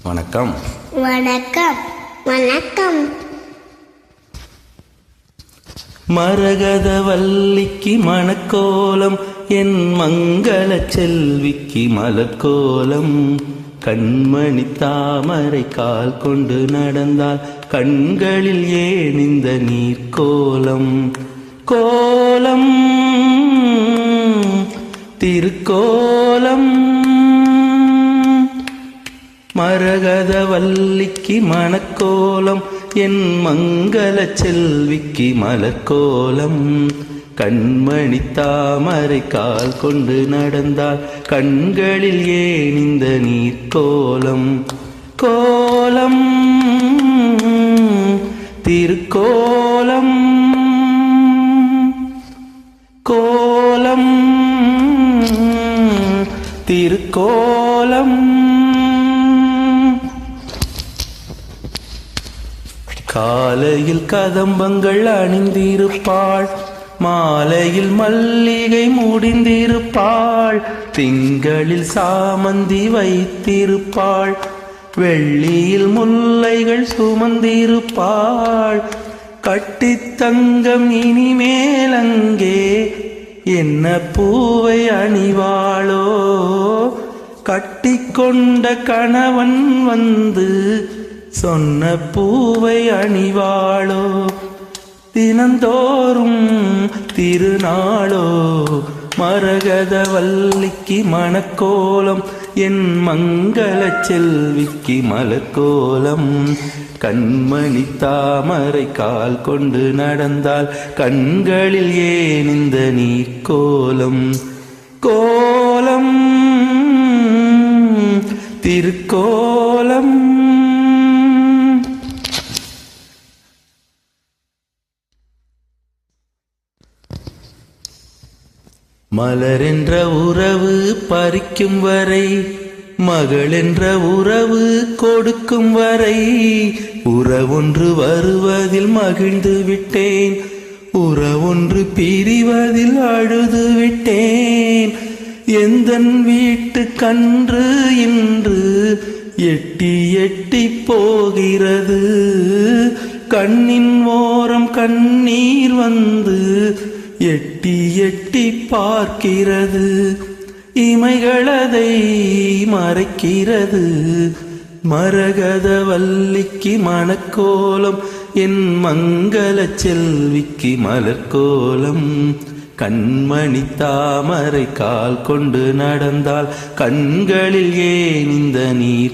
வணக்கம். வணக்கம். வணக்கம். மரகத வல்லிக்கு மணக்கோலம், என் மங்கள செல்விக்கு மலர்கோலம். கண்மணி தாமரை கால் கொண்டு நடந்தால் கண்களில் ஏன் இந்த நீர்க்கோலம்? கோலம் திருக்கோலம். மரகத வல்லிக்கு மணக்கோலம், என் மங்கள செல்விக்கு மலர்கோலம். கண்மணி தாமரை கால் கொண்டு நடந்தால் கண்களில் ஏன் இந்த நீர்க்கோலம்? கோலம் திருக்கோலம். கோலம் திருக்கோலம். காலையில் கதம்பங்கள் அணிந்திருப்பாள், மாலையில் மல்லிகை முடிந்திருப்பாள். திங்களில் சாமந்தி வைத்திருப்பாள், வெள்ளியில் முல்லைகள் சுமந்திருப்பாள். கட்டித் தங்கம் இனிமேலங்கே என்ன பூவை அணிவாளோ? கட்டிக்கொண்ட கணவன் வந்து சொன்ன பூவை அணிவாளோ? தினந்தோறும் திருநாளோ? மரகத வல்லிக்கு மணக்கோலம், என் மங்கள செல்விக்கு மலர்கோலம். கண்மணி தாமரை கால் கொண்டு நடந்தால் கண்களில் ஏன் இந்த நீர்க்கோலம்? கோலம் திருக்கோலம். மலரென்ற உறவு பறிக்கும் வரை, மகளென்ற உறவு கொடுக்கும் வரை, உறவொன்று வருவதில் மகிழ்ந்து விட்டேன், உறவொன்று பிரிவதில் அழுது விட்டேன். எந்தன் வீட்டு கன்று இன்று எட்டி எட்டி போகிறது, கண்ணின் ஓரம் கண்ணீர் வந்து எட்டி எட்டி பார்க்கிறது. இமைகளதை மறைக்கிறது. மரகத வல்லிக்கு மணக்கோலம், என் மங்கள செல்விக்கு மலர்கோலம். கண்மணி தாமரை கால் கொண்டு நடந்தால் கண்களில் ஏன் இந்த நீர்